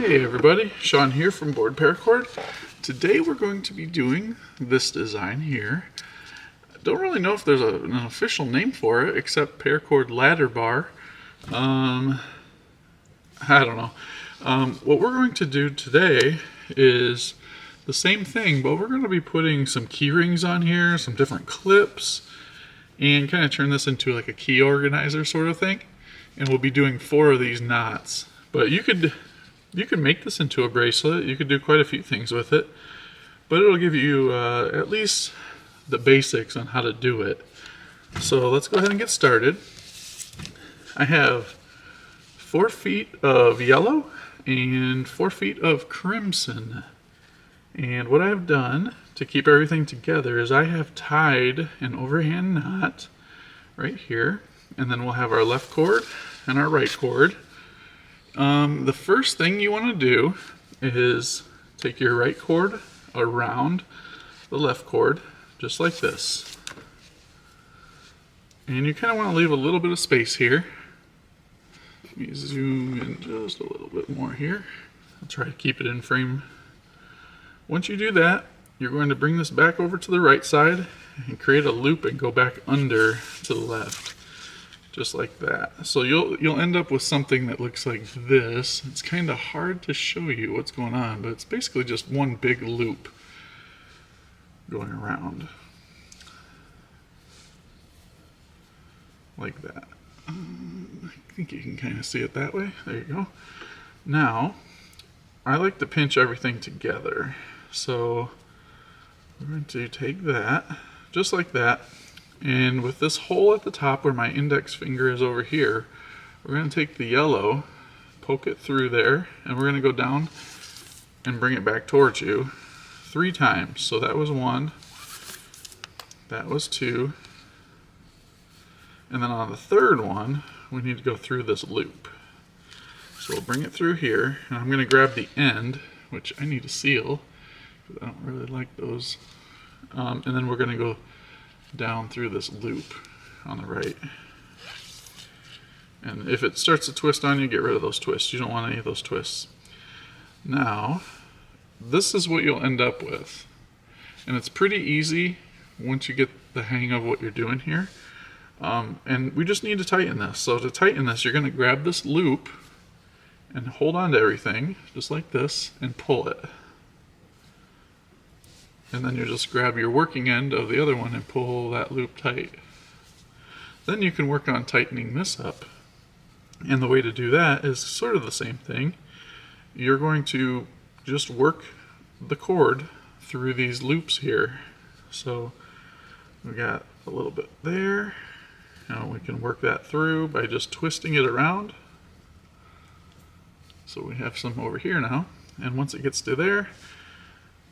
Hey everybody, Sean here from BoredParacord. Today we're going to be doing this design here. I don't really know if there's an official name for it except Paracord ladder bar. I don't know. What we're going to do today is the same thing, but we're going to be putting some key rings on here, some different clips, and kind of turn this into like a key organizer sort of thing. And we'll be doing 4 of these knots. But you could make this into a bracelet. You could do quite a few things with it, but it'll give you at least the basics on how to do it. So let's go ahead and get started. I have 4 feet of yellow and 4 feet of crimson. And what I've done to keep everything together is I have tied an overhand knot right here, and then we'll have our left cord and our right cord. The first thing you want to do is take your right cord around the left cord, just like this. And you kind of want to leave a little bit of space here. Let me zoom in just a little bit more here. I'll try to keep it in frame. Once you do that, you're going to bring this back over to the right side and create a loop and go back under to the left. Just like that. So you'll end up with something that looks like this. It's kind of hard to show you what's going on, but it's basically just one big loop going around. Like that. I think you can kind of see it that way. There you go. Now, I like to pinch everything together. So we're going to take that, just like that. And with this hole at the top where my index finger is over here, we're going to take the yellow, poke it through there, and we're going to go down and bring it back towards you 3 times. So that was 1, that was 2, and then on the 3rd one, we need to go through this loop. So we'll bring it through here, and I'm going to grab the end, which I need to seal, because I don't really like those. And then we're going to go down through this loop on the right. And if it starts to twist on you, get rid of those twists. You don't want any of those twists. Now, this is what you'll end up with. And it's pretty easy once you get the hang of what you're doing here. And we just need to tighten this. So to tighten this, you're going to grab this loop and hold on to everything, just like this, and pull it. And then you just grab your working end of the other one and pull that loop tight. Then you can work on tightening this up. And the way to do that is sort of the same thing. You're going to just work the cord through these loops here. So we got a little bit there. Now we can work that through by just twisting it around. So we have some over here now. And once it gets to there,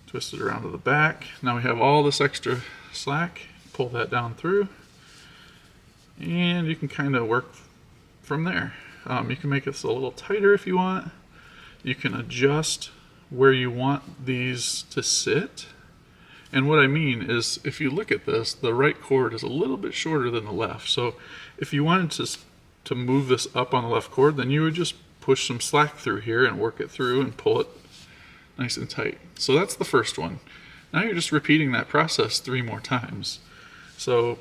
twist it around to the back. Now we have all this extra slack. Pull that down through. And you can kind of work from there. You can make this a little tighter if you want. You can adjust where you want these to sit. And what I mean is, if you look at this, the right cord is a little bit shorter than the left. So if you wanted to move this up on the left cord, then you would just push some slack through here and work it through and pull it nice and tight. So that's the first one. Now you're just repeating that process 3 more times. So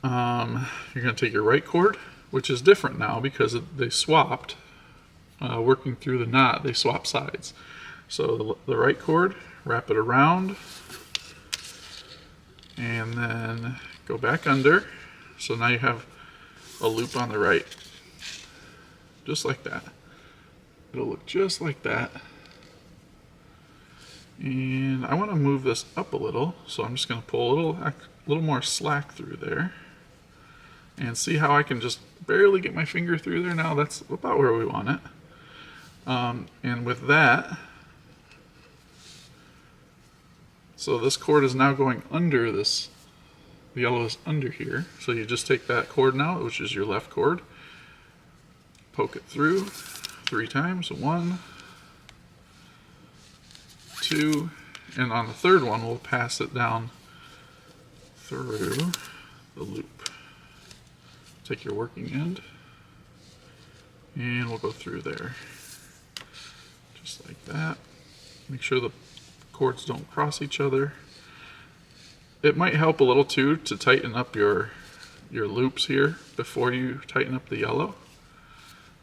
you're going to take your right cord, which is different now because they swapped. Working through the knot, they swap sides. So the right cord, wrap it around, and then go back under. So now you have a loop on the right. Just like that. It'll look just like that. And I want to move this up a little, so I'm just going to pull a little more slack through there. And see how I can just barely get my finger through there now? That's about where we want it. And with that, so this cord is now going under this. The yellow is under here. So you just take that cord now, which is your left cord, poke it through 3 times. 1, 2, and on the 3rd one we'll pass it down through the loop. Take your working end and we'll go through there. just like that. Make sure the cords don't cross each other. It might help a little too to tighten up your loops here before you tighten up the yellow.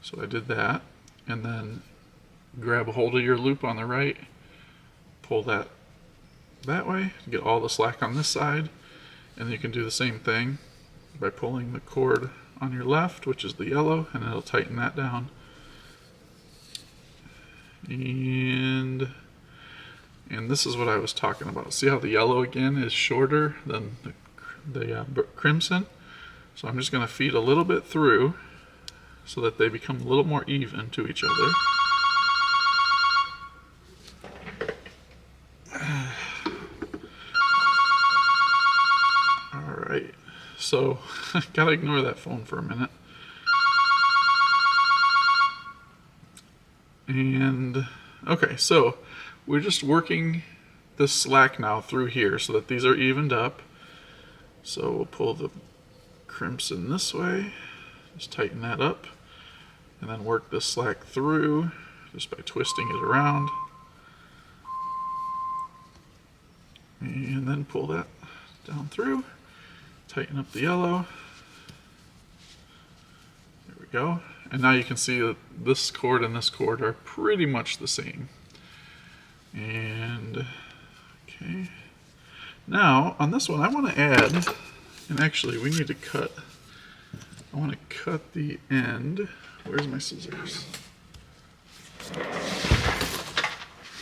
So I did that, and then grab a hold of your loop on the right, pull that way, get all the slack on this side, and you can do the same thing by pulling the cord on your left, which is the yellow, and it'll tighten that down. And this is what I was talking about. See how the yellow again is shorter than the crimson? So I'm just going to feed a little bit through so that they become a little more even to each other. Alright, so I gotta ignore that phone for a minute. And okay, so we're just working this slack now through here so that these are evened up. So we'll pull the crimson this way, just tighten that up, and then work this slack through just by twisting it around. And then pull that down through, tighten up the yellow. There we go. And now you can see that this cord and this cord are pretty much the same. And okay. Now on this one I want to add, and actually we need to cut, I want to cut the end. Where's my scissors?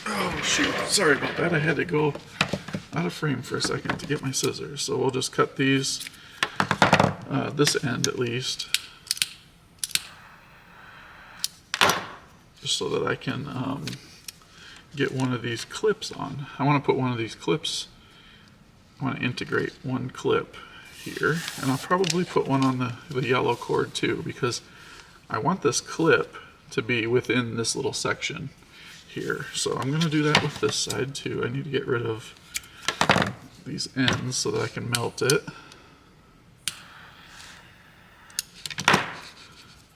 Oh shoot, sorry about that. I had to go out of frame for a second to get my scissors. So we'll just cut these, this end at least, just so that I can get one of these clips on. I want to put one of these clips, I want to integrate one clip here, and I'll probably put one on the yellow cord too, because I want this clip to be within this little section here. So I'm going to do that with this side too. I need to get rid of these ends so that I can melt it.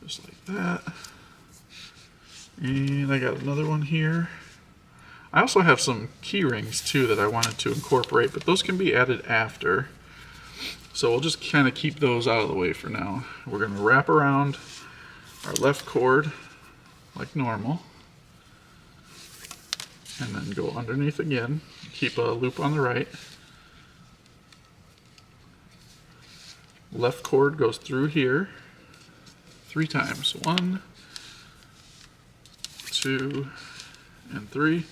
Just like that. And I got another one here. I also have some key rings too that I wanted to incorporate, but those can be added after. So we'll just kind of keep those out of the way for now. We're going to wrap around our left cord like normal, and then go underneath again. Keep a loop on the right. Left cord goes through here 3 times. 1, 2, and 3.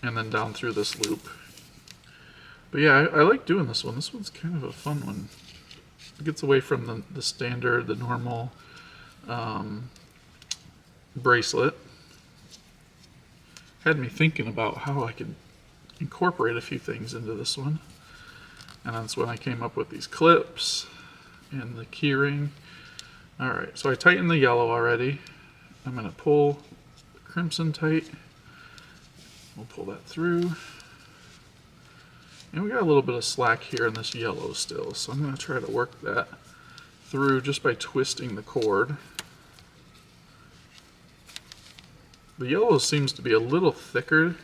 And then down through this loop. But yeah, I like doing this one. This one's kind of a fun one. It gets away from the standard, the normal bracelet. Had me thinking about how I could incorporate a few things into this one. And that's when I came up with these clips and the key ring. Alright, so I tightened the yellow already. I'm going to pull the crimson tight. We'll pull that through. And we got a little bit of slack here in this yellow still, so I'm going to try to work that through just by twisting the cord. The yellow seems to be a little thicker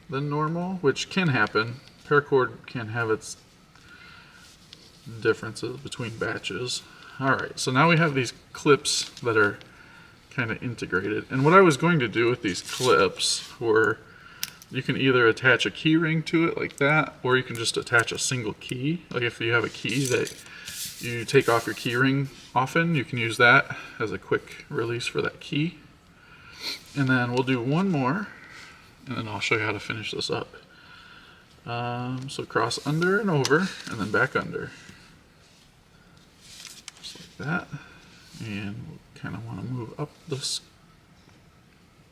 than normal, which can happen. Paracord can have its differences between batches. Alright, so now we have these clips that are kind of integrated. And what I was going to do with these clips were, you can either attach a key ring to it like that, or you can just attach a single key. Like if you have a key that you take off your key ring often, you can use that as a quick release for that key. And then we'll do one more, and then I'll show you how to finish this up. So cross under and over, and then back under. Just like that. And we'll kind of want to move up this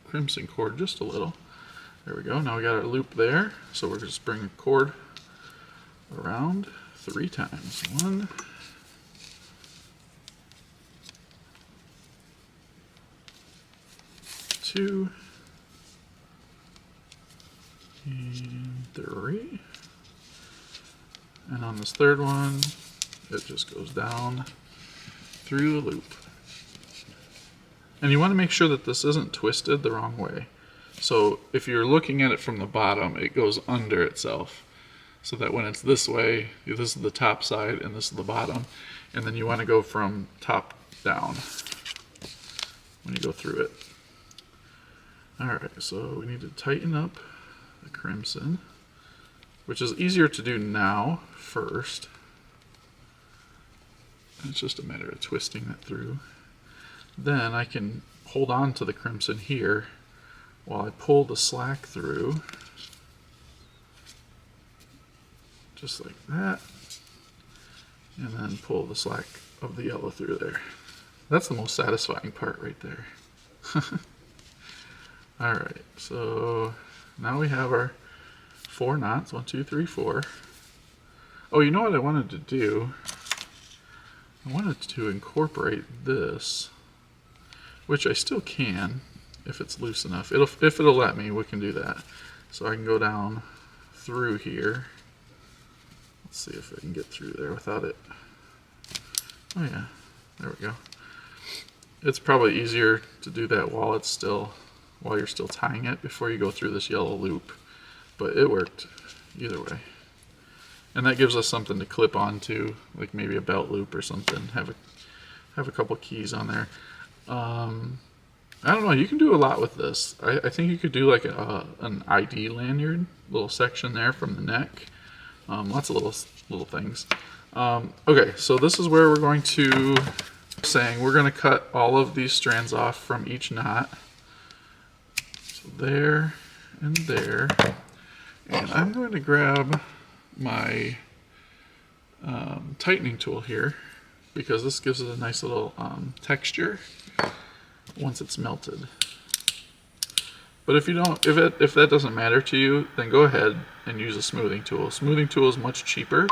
crimson cord just a little. There we go. Now we got our loop there. So we're just bring the cord around 3 times. 1, 2, and 3. And on this third one, it just goes down through the loop. And you want to make sure that this isn't twisted the wrong way. So if you're looking at it from the bottom, it goes under itself. So that when it's this way, this is the top side and this is the bottom. And then you want to go from top down when you go through it. Alright, so we need to tighten up the crimson, which is easier to do now first. It's just a matter of twisting it through. Then I can hold on to the crimson here while I pull the slack through, just like that, and then pull the slack of the yellow through there. That's the most satisfying part right there. Alright, so now we have our 4 knots, 1, 2, 3, 4. Oh, you know what I wanted to do? I wanted to incorporate this, which I still can if it's loose enough. If it'll let me, we can do that. So I can go down through here. Let's see if I can get through there without it. Oh yeah, there we go. It's probably easier to do that while you're still tying it before you go through this yellow loop. But it worked either way. And that gives us something to clip onto, like maybe a belt loop or something. Have a couple keys on there. I don't know, you can do a lot with this. I think you could do like an ID lanyard, little section there from the neck. Lots of little things. Okay, so this is where we're going to we're going to cut all of these strands off from each knot. So there and there. And I'm going to grab my tightening tool here because this gives it a nice little texture once it's melted. But if that doesn't matter to you, then go ahead and use a smoothing tool. Smoothing tool is much cheaper.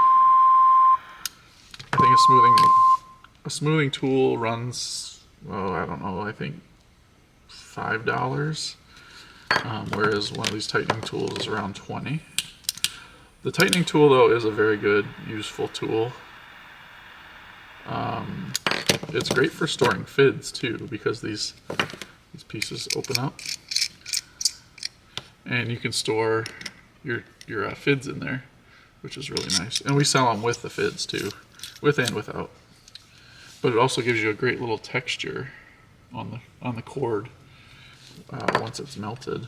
I think a smoothing tool runs, I don't know, I think $5, whereas one of these tightening tools is around $20. The tightening tool, though, is a very good, useful tool. It's great for storing fids too, because these pieces open up, and you can store your fids in there, which is really nice. And we sell them with the fids too, with and without. But it also gives you a great little texture on the cord once it's melted.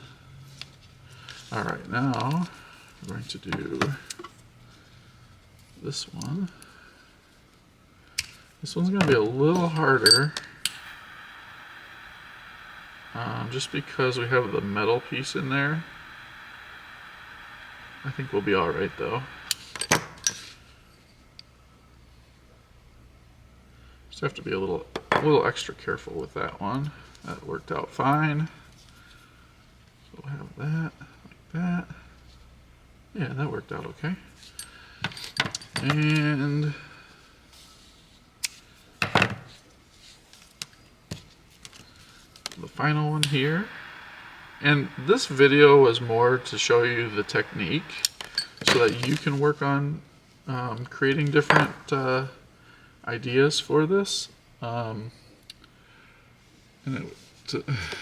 All right, now we're going to do this one. This one's going to be a little harder, just because we have the metal piece in there. I think we'll be all right though. Just have to be a little extra careful with that one. That worked out fine. So we'll have that like that. Yeah, that worked out okay. And the final one here. And this video was more to show you the technique so that you can work on creating different ideas for this.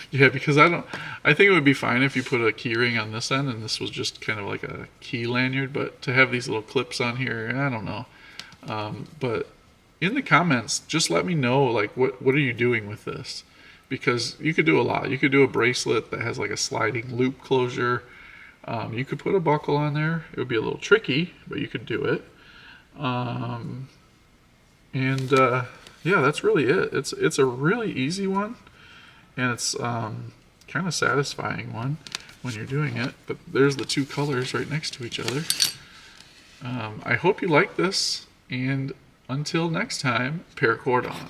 Because I think it would be fine if you put a key ring on this end and this was just kind of like a key lanyard, but to have these little clips on here, I don't know. But in the comments, just let me know, like, what are you doing with this? Because you could do a lot. You could do a bracelet that has like a sliding loop closure. You could put a buckle on there. It would be a little tricky, but you could do it. Yeah, that's really it. It's a really easy one, and it's kind of satisfying one when you're doing it. But there's the two colors right next to each other. I hope you like this, and until next time, paracord on.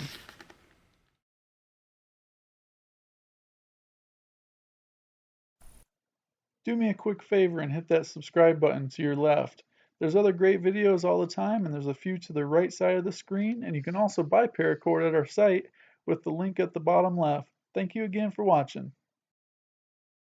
Do me a quick favor and hit that subscribe button to your left. There's other great videos all the time, and there's a few to the right side of the screen, and you can also buy Paracord at our site with the link at the bottom left. Thank you again for watching.